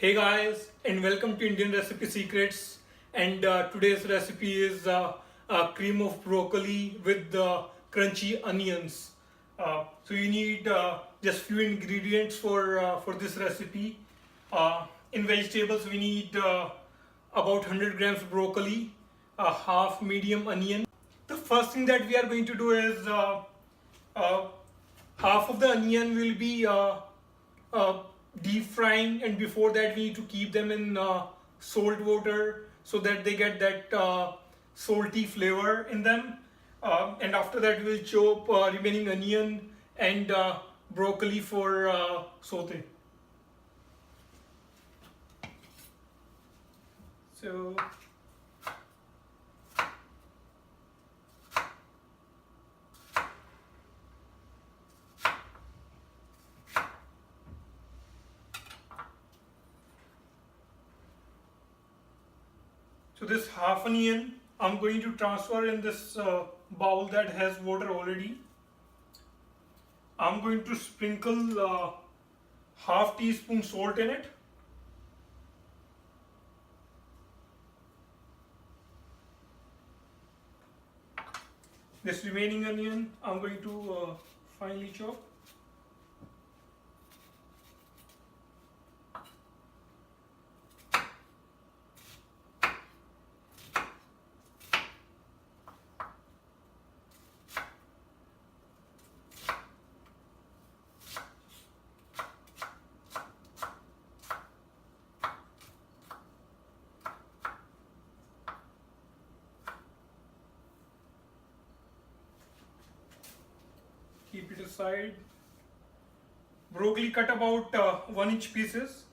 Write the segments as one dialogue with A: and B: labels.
A: Hey guys, and welcome to Indian Recipe Secrets. And today's recipe is cream of broccoli with crunchy onions. So you need just few ingredients for this recipe. In vegetables, we need about 100 grams broccoli, a half medium onion. The first thing that we are going to do is uh, half of the onion will be uh, deep frying, and before that we need to keep them in salt water so that they get that salty flavor in them. And after that we'll chop remaining onion and broccoli for saute. So So this half onion I'm going to transfer in this bowl that has water already. I'm going to sprinkle half teaspoon salt in it. This remaining onion I'm going to finely chop. Keep it aside. Broccoli cut about 1-inch pieces.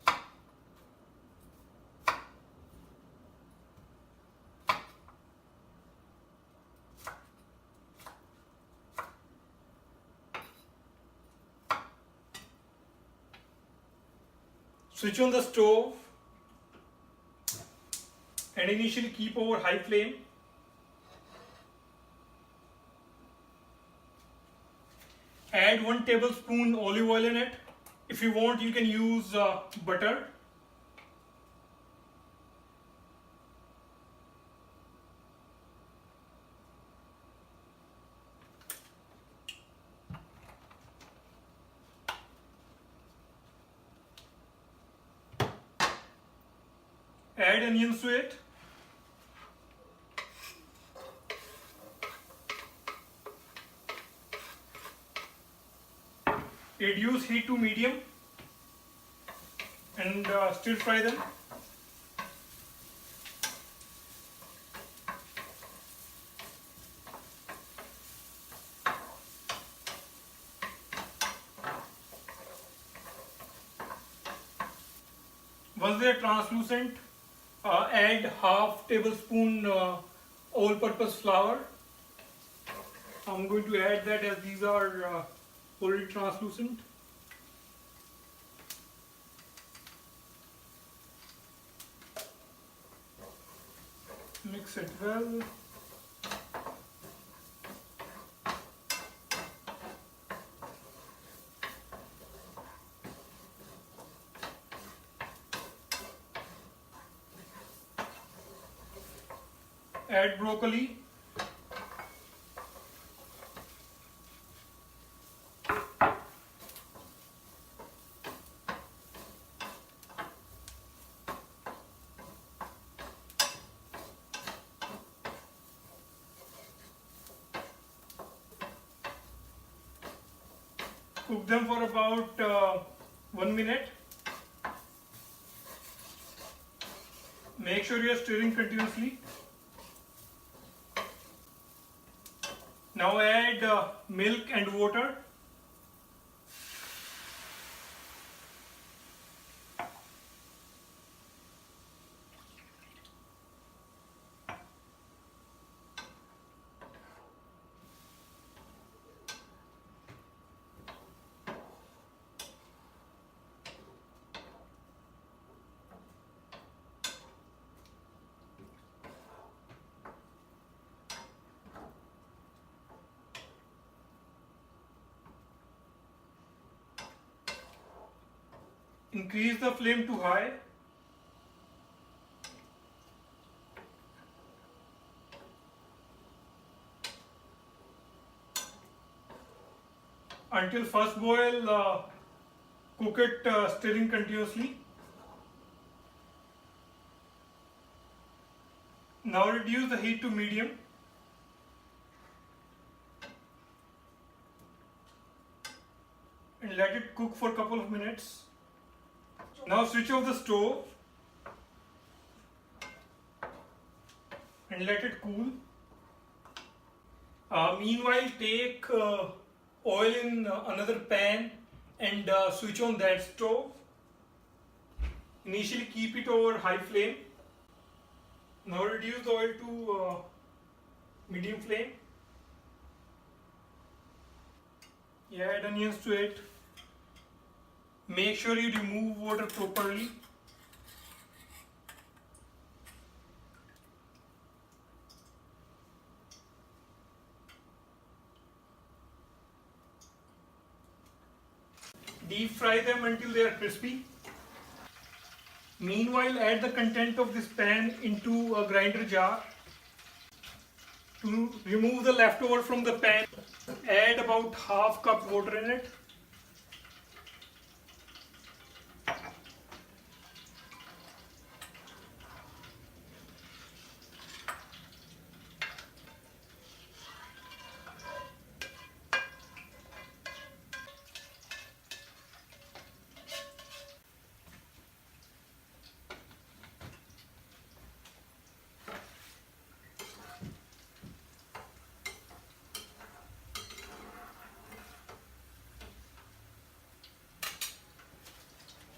A: Switch on the stove and initially keep over high flame. Add 1 tablespoon olive oil in it. If you want, you can use butter. Add onions to it. Reduce heat to medium and stir fry them. Once they are translucent, add half tablespoon all-purpose flour. I'm going to add that as these are already translucent. Mix it well. Add broccoli. Cook them for about 1 minute. Make sure you are stirring continuously. Now add milk and water. Increase the flame to high Until first boil, cook it stirring continuously. Now reduce the heat to medium. And let it cook for a couple of minutes. Now switch off the stove and let it cool. Meanwhile, take oil in another pan and switch on that stove. Initially keep it over high flame. Now reduce the oil to medium flame. Add onions to it. Make sure you remove water properly. Deep fry them until they are crispy. Meanwhile, add the content of this pan into a grinder jar. To remove the leftover from the pan, add about half cup water in it.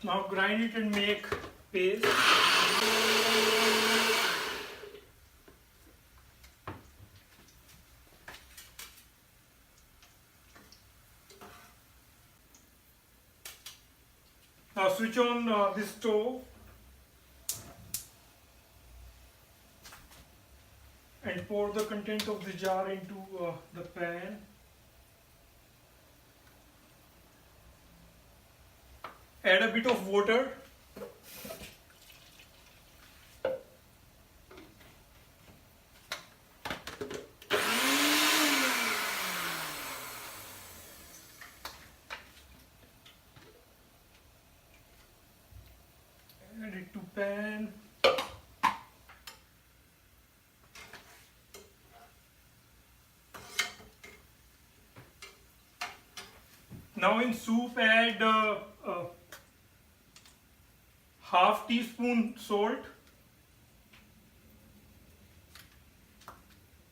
A: Now grind it and make paste. Now switch on this stove and pour the content of the jar into the pan. Add a bit of water. Add it to pan. Now in soup add half teaspoon salt,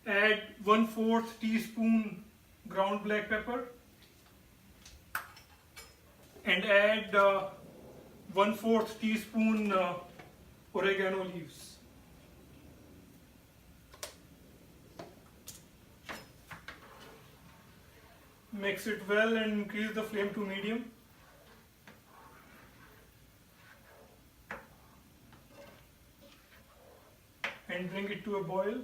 A: add 1/4 teaspoon ground black pepper, and add 1/4 teaspoon oregano leaves. Mix it well and increase the flame to medium. And bring it to a boil.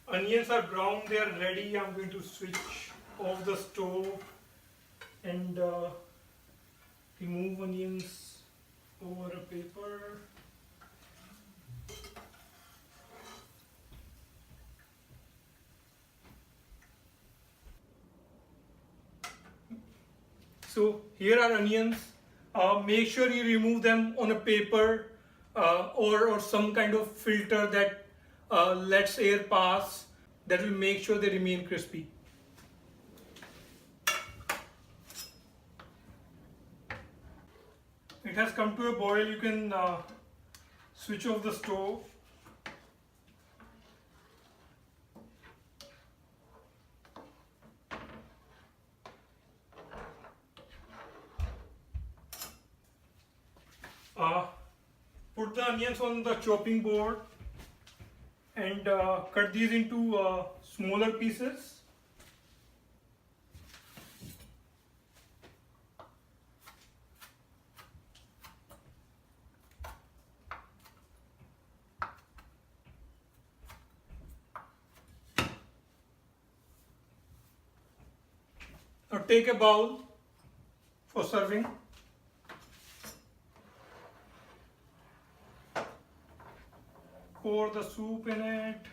A: Onions are brown, they are ready. I'm going to switch off the stove and remove onions over a paper. So here are onions. Make sure you remove them on a paper or some kind of filter that lets air pass. That will make sure they remain crispy. It has come to a boil. You can switch off the stove. Put the onions on the chopping board and cut these into smaller pieces. Now take a bowl for serving. Pour the soup in it.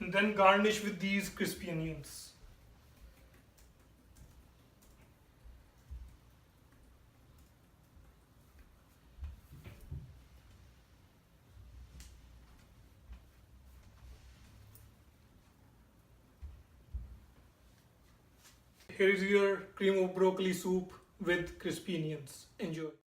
A: and then garnish with these crispy onions. Here is your cream of broccoli soup with crispy onions. Enjoy.